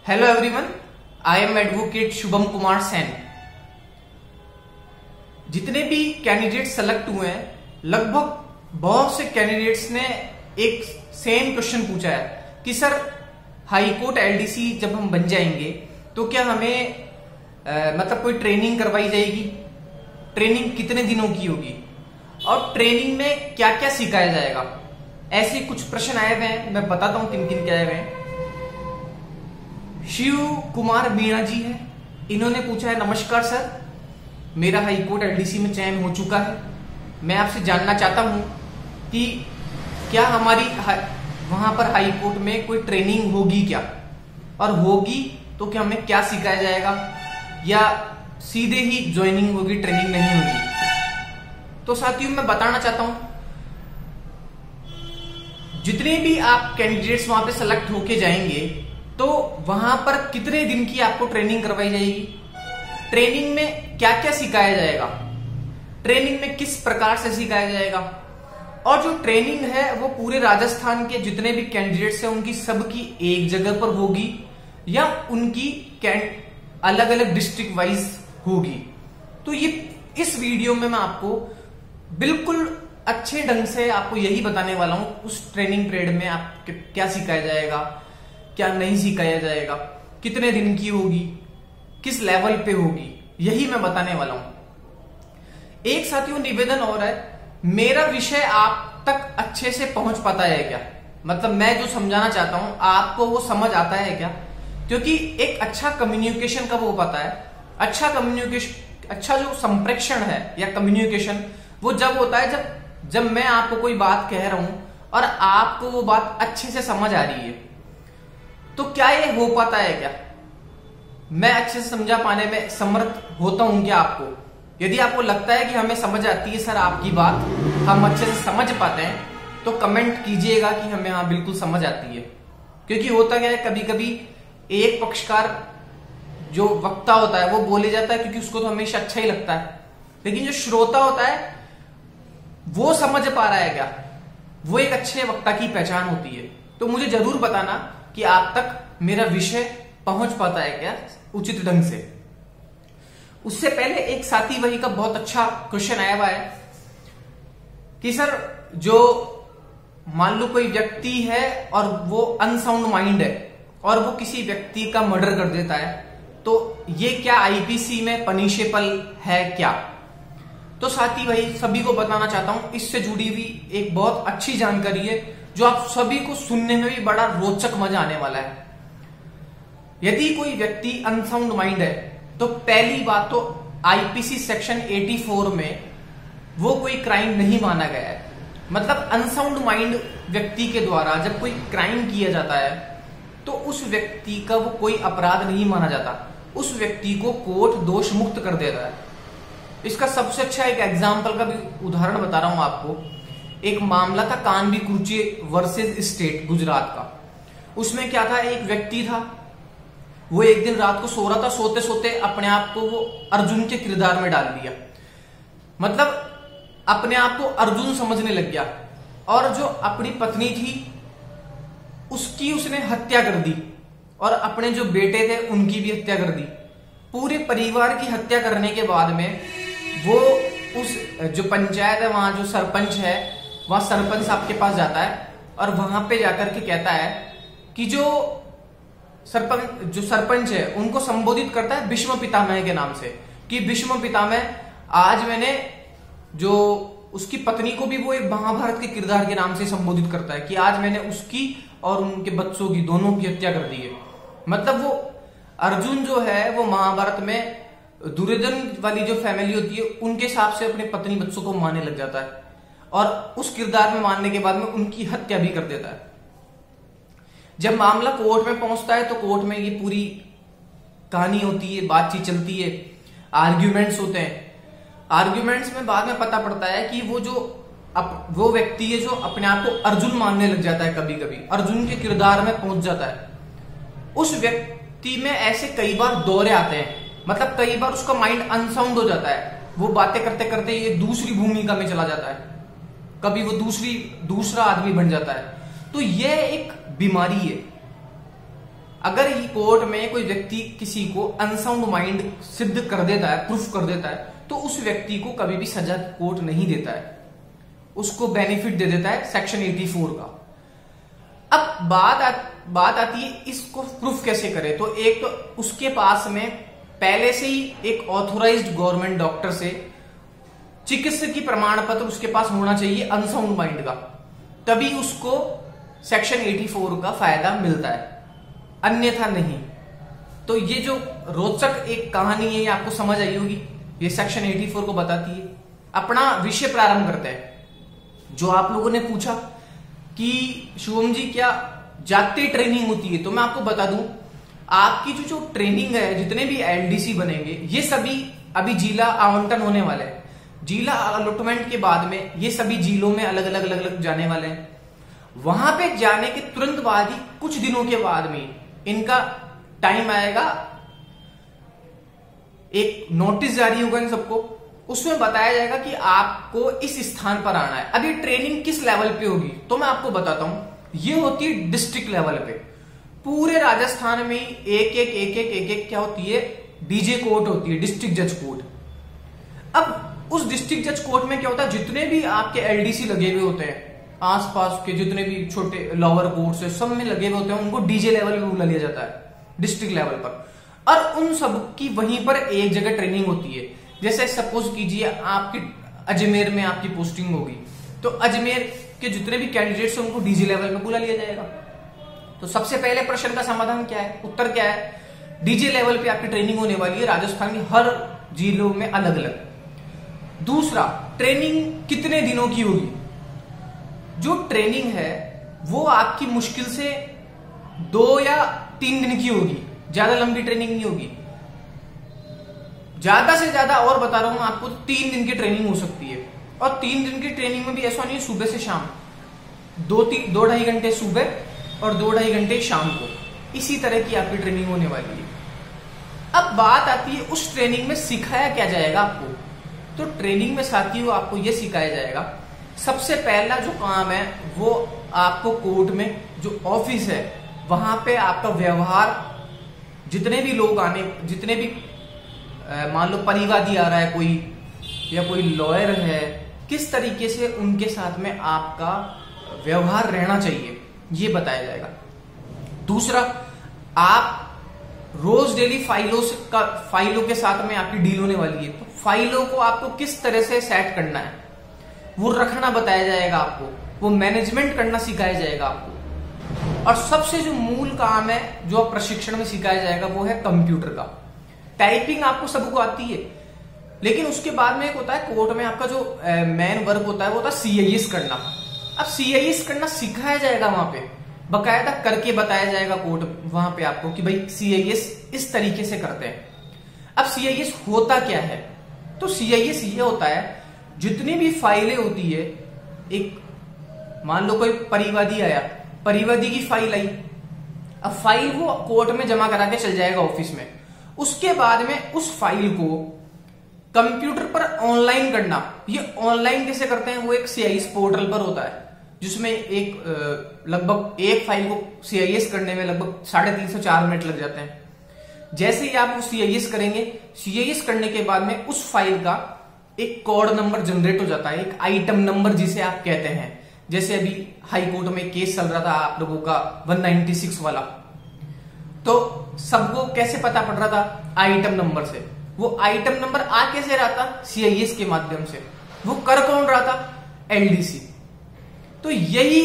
Hello everyone, I am advocate Shubham Kumar Sen. जितने भी candidate select हुए हैं, लगभग बहुत से कैंडिडेट्स ने एक सेम क्वेश्चन पूछा है कि सर हाई कोर्ट एलडीसी जब हम बन जाएंगे तो क्या हमें मतलब कोई ट्रेनिंग करवाई जाएगी? ट्रेनिंग कितने दिनों की होगी और ट्रेनिंग में क्या क्या सिखाया जाएगा? ऐसे कुछ प्रश्न आए हुए हैं, मैं बताता हूं किन किन के आए हुए हैं। शिव कुमार मीणा जी है, इन्होंने पूछा है, नमस्कार सर, मेरा हाई कोर्ट एलडीसी में चयन हो चुका है। मैं आपसे जानना चाहता हूं कि क्या हमारी वहां पर हाई कोर्ट में कोई ट्रेनिंग होगी क्या, और होगी तो क्या हमें क्या सिखाया जाएगा, या सीधे ही ज्वाइनिंग होगी, ट्रेनिंग नहीं होगी? तो साथियों, मैं बताना चाहता हूं, जितने भी आप कैंडिडेट्स वहां पे सेलेक्ट होके जाएंगे तो वहां पर कितने दिन की आपको ट्रेनिंग करवाई जाएगी, ट्रेनिंग में क्या क्या सिखाया जाएगा, ट्रेनिंग में किस प्रकार से सिखाया जाएगा, और जो ट्रेनिंग है वो पूरे राजस्थान के जितने भी कैंडिडेट्स हैं उनकी सबकी एक जगह पर होगी या उनकी अलग अलग डिस्ट्रिक्ट वाइज होगी। तो ये इस वीडियो में मैं आपको बिल्कुल अच्छे ढंग से आपको यही बताने वाला हूं, उस ट्रेनिंग पीरियड में आप क्या सिखाया जाएगा, क्या नहीं सिखाया जाएगा, कितने दिन की होगी, किस लेवल पे होगी, यही मैं बताने वाला हूं। एक साथियों निवेदन और है, मेरा विषय आप तक अच्छे से पहुंच पाता है क्या? मतलब मैं जो समझाना चाहता हूं आपको वो समझ आता है क्या? क्योंकि एक अच्छा कम्युनिकेशन कब हो पाता है, अच्छा कम्युनिकेशन, अच्छा जो संप्रेषण है या कम्युनिकेशन, वो जब होता है जब मैं आपको कोई बात कह रहा हूं और आपको वो बात अच्छे से समझ आ रही है। तो क्या ये हो पाता है क्या? मैं अच्छे से समझा पाने में समर्थ होता हूं क्या आपको? यदि आपको लगता है कि हमें समझ आती है सर आपकी बात, हम अच्छे से समझ पाते हैं, तो कमेंट कीजिएगा कि हमें हाँ बिल्कुल समझ आती है। क्योंकि होता क्या है, कभी कभी एक पक्षकार जो वक्ता होता है वो बोले जाता है क्योंकि उसको तो हमेशा अच्छा ही लगता है, लेकिन जो श्रोता होता है वो समझ पा रहा है क्या, वो एक अच्छे वक्ता की पहचान होती है। तो मुझे जरूर बताना कि आप तक मेरा विषय पहुंच पाता है क्या उचित ढंग से। उससे पहले एक साथी वही का बहुत अच्छा क्वेश्चन आया हुआ है कि सर जो मान लो कोई व्यक्ति है और वो अनसाउंड माइंड है और वो किसी व्यक्ति का मर्डर कर देता है, तो ये क्या आईपीसी में पनिशेबल है क्या? तो साथी भाई सभी को बताना चाहता हूं, इससे जुड़ी हुई एक बहुत अच्छी जानकारी है जो आप सभी को सुनने में भी बड़ा रोचक मजा आने वाला है। यदि कोई व्यक्ति अनसाउंड माइंड है तो पहली बात तो आईपीसी सेक्शन 84 में वो कोई क्राइम नहीं माना गया है। मतलब अनसाउंड माइंड व्यक्ति के द्वारा जब कोई क्राइम किया जाता है तो उस व्यक्ति का वो कोई अपराध नहीं माना जाता, उस व्यक्ति को कोर्ट दोष मुक्त कर देता है। इसका सबसे अच्छा एक एग्जाम्पल का भी उदाहरण बता रहा हूं आपको। एक मामला था कानवी कुर्ची वर्सेस स्टेट गुजरात का। उसमें क्या था, एक व्यक्ति था, वो एक दिन रात को सो रहा था, सोते सोते अपने आप को वो अर्जुन के किरदार में डाल दिया। मतलब अपने आप को अर्जुन समझने लग गया, और जो अपनी पत्नी थी उसकी उसने हत्या कर दी, और अपने जो बेटे थे उनकी भी हत्या कर दी। पूरे परिवार की हत्या करने के बाद में वो उस जो पंचायत है, वहां जो सरपंच है, वहां सरपंच साहब के पास जाता है और वहां पे जाकर के कहता है कि जो सरपंच है उनको संबोधित करता है भीष्म पितामह के नाम से, कि भीष्म पितामह, आज मैंने जो उसकी पत्नी को भी वो एक महाभारत के किरदार के नाम से संबोधित करता है कि आज मैंने उसकी और उनके बच्चों की, दोनों की हत्या कर दी है। मतलब वो अर्जुन जो है वो महाभारत में दुर्योधन वाली जो फैमिली होती है उनके हिसाब से अपने पत्नी बच्चों को मारने लग जाता है, और उस किरदार में मारने के बाद में उनकी हत्या भी कर देता है। जब मामला कोर्ट में पहुंचता है तो कोर्ट में ये पूरी कहानी होती है, बातचीत चलती है, आर्ग्यूमेंट्स होते हैं। आर्ग्यूमेंट्स में बाद में पता पड़ता है कि वो व्यक्ति है जो अपने आप को अर्जुन मानने लग जाता है, कभी कभी अर्जुन के किरदार में पहुंच जाता है। उस व्यक्ति में ऐसे कई बार दौरे आते हैं, मतलब कई बार उसका माइंड अनसाउंड हो जाता है, वो बातें करते करते ये दूसरी भूमिका में चला जाता है, कभी वो दूसरा आदमी बन जाता है। तो यह एक बीमारी है। अगर ही कोर्ट में कोई व्यक्ति किसी को अनसाउंड माइंड सिद्ध कर देता है, प्रूफ कर देता है, तो उस व्यक्ति को कभी भी सजा कोर्ट नहीं देता है, उसको बेनिफिट दे देता है सेक्शन 84 का। अब बात आती है इसको प्रूफ कैसे करे। तो एक तो उसके पास में पहले से ही एक ऑथोराइज्ड गवर्नमेंट डॉक्टर से चिकित्सकीय प्रमाण पत्र उसके पास होना चाहिए अनसाउंड माइंड का, तभी उसको सेक्शन 84 का फायदा मिलता है, अन्यथा नहीं। तो ये जो रोचक एक कहानी है ये आपको समझ आई होगी, ये सेक्शन 84 को बताती है। अपना विषय प्रारंभ करते हैं। जो आप लोगों ने पूछा कि शुभम जी क्या जाती ट्रेनिंग होती है, तो मैं आपको बता दूं आपकी जो ट्रेनिंग है, जितने भी एलडीसी बनेंगे ये सभी अभी जिला आवंटन होने वाले हैं। जिला अलॉटमेंट के बाद में ये सभी जिलों में अलग अलग जाने वाले हैं। वहां पे जाने के तुरंत बाद ही कुछ दिनों के बाद में इनका टाइम आएगा, एक नोटिस जारी होगा इन सबको, उसमें बताया जाएगा कि आपको इस स्थान पर आना है। अभी ट्रेनिंग किस लेवल पे होगी तो मैं आपको बताता हूं। ये होती है डिस्ट्रिक्ट लेवल पे, पूरे राजस्थान में एक एक क्या होती है, डीजे कोर्ट होती है, डिस्ट्रिक्ट जज कोर्ट। अब उस डिस्ट्रिक्ट जज कोर्ट में क्या होता है, जितने भी आपके एलडीसी लगे हुए होते हैं, आसपास के जितने भी छोटे लोअर कोर्ट्स है सब में लगे हुए होते हैं, उनको डीजे लेवल पे बुला लिया जाता है डिस्ट्रिक्ट लेवल पर, और उन सब की वहीं पर एक जगह ट्रेनिंग होती है। जैसे सपोज कीजिए आपकी अजमेर में आपकी पोस्टिंग होगी, तो अजमेर के जितने भी कैंडिडेट्स हैं उनको डीजे लेवल पे बुला लिया जाएगा। तो सबसे पहले प्रश्न का समाधान क्या है, उत्तर क्या है, डीजे लेवल पे आपकी ट्रेनिंग होने वाली है राजस्थान के हर जिलों में अलग अलग। दूसरा, ट्रेनिंग कितने दिनों की होगी। जो ट्रेनिंग है वो आपकी मुश्किल से 2 या 3 दिन की होगी, ज्यादा लंबी ट्रेनिंग नहीं होगी। ज्यादा से ज्यादा और बता रहा हूं आपको 3 दिन की ट्रेनिंग हो सकती है। और 3 दिन की ट्रेनिंग में भी ऐसा नहीं है सुबह से शाम, 2-2.5 घंटे सुबह और 2-2.5 घंटे शाम को, इसी तरह की आपकी ट्रेनिंग होने वाली है। अब बात आती है उस ट्रेनिंग में सिखाया क्या जाएगा आपको। तो ट्रेनिंग में साथियों आपको यह सिखाया जाएगा, सबसे पहला जो काम है वो आपको कोर्ट में जो ऑफिस है वहां पे आपका व्यवहार, जितने भी लोग आने, जितने भी मान लो परिवादी आ रहा है कोई या कोई लॉयर है, किस तरीके से उनके साथ में आपका व्यवहार रहना चाहिए ये बताया जाएगा। दूसरा, आप रोज डेली फाइलों के साथ में आपकी डील होने वाली है, तो फाइलों को आपको किस तरह से सेट करना है वो रखना बताया जाएगा आपको, वो मैनेजमेंट करना सिखाया जाएगा आपको। और सबसे जो मूल काम है जो प्रशिक्षण में सिखाया जाएगा वो है कंप्यूटर का। टाइपिंग आपको सबको आती है, लेकिन उसके बाद में एक होता है कोर्ट में आपका जो मेन वर्क होता है वो होता है सीआईएस करना। अब सीआईएस करना सिखाया जाएगा वहां पे, बकायदा करके बताया जाएगा कोर्ट वहां पे आपको कि भाई सीआईएस इस तरीके से करते हैं। अब सीआईएस होता क्या है, तो सीआईएस ये होता है जितनी भी फाइलें होती है, एक मान लो कोई परिवादी आया, परिवादी की फाइल आई, अब फाइल वो कोर्ट में जमा करा के चल जाएगा ऑफिस में। उसके बाद में उस फाइल को कंप्यूटर पर ऑनलाइन करना, ये ऑनलाइन कैसे करते हैं, वो एक सीआईएस पोर्टल पर होता है जिसमें एक लगभग एक फाइल को सीआईएस करने में लगभग 3.5 से 4 मिनट लग जाते हैं। जैसे ही आप वो सीआईएस करेंगे, सीआईएस करने के बाद में उस फाइल का एक कोड नंबर जनरेट हो जाता है, एक आइटम नंबर जिसे आप कहते हैं। जैसे अभी हाई कोर्ट में केस चल रहा था आप लोगों का 196 वाला, तो सबको कैसे पता पड़ रहा था, आइटम नंबर से। वो आइटम नंबर आ कैसे रहा था, सीआईएस के माध्यम से। वो कर कौन रहा था, एलडीसी। तो यही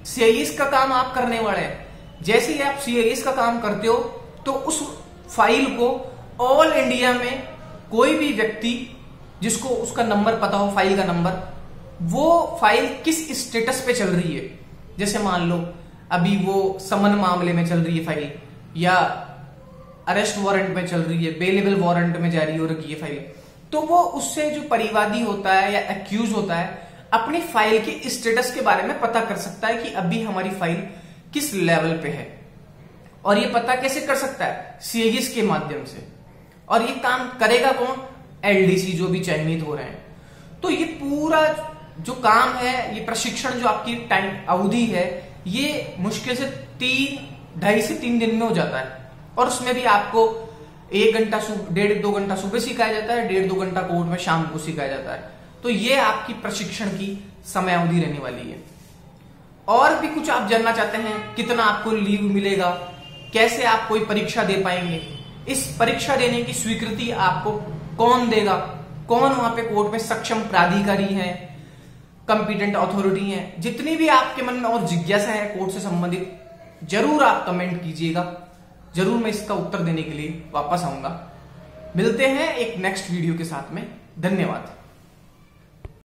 सीआईएस का काम आप करने वाले हैं। जैसे ही आप सीआईएस का काम करते हो तो उस फाइल को ऑल इंडिया में कोई भी व्यक्ति जिसको उसका नंबर पता हो, फाइल का नंबर, वो फाइल किस स्टेटस पे चल रही है, जैसे मान लो अभी वो समन मामले में चल रही है फाइल, या अरेस्ट वारंट में चल रही है, बेलेबल वारंट में जारी हो रही है फाइल, तो वो उससे जो परिवादी होता है या एक्यूज होता है अपनी फाइल के स्टेटस के बारे में पता कर सकता है कि अभी हमारी फाइल किस लेवल पे है। और ये पता कैसे कर सकता है, सीआईएस के माध्यम से। और ये काम करेगा कौन, एलडीसी जो भी चयनित हो रहे हैं। तो ये पूरा जो काम है, ये प्रशिक्षण जो आपकी टाइम अवधि है, ये मुश्किल से 3 2.5 से 3 दिन में हो जाता है। और उसमें भी आपको 1 घंटा 1.5-2 घंटा सुबह सिखाया जाता है, 1.5-2 घंटा कोर्ट में शाम को सिखाया जाता है। तो ये आपकी प्रशिक्षण की समय अवधि रहने वाली है। और भी कुछ आप जानना चाहते हैं, कितना आपको लीव मिलेगा, कैसे आप कोई परीक्षा दे पाएंगे, इस परीक्षा देने की स्वीकृति आपको कौन देगा, कौन वहां पे कोर्ट में सक्षम प्राधिकारी है, कंपिटेंट अथॉरिटी है, जितनी भी आपके मन में और जिज्ञासा है कोर्ट से संबंधित, जरूर आप कमेंट कीजिएगा। जरूर मैं इसका उत्तर देने के लिए वापस आऊंगा। मिलते हैं एक नेक्स्ट वीडियो के साथ में। धन्यवाद।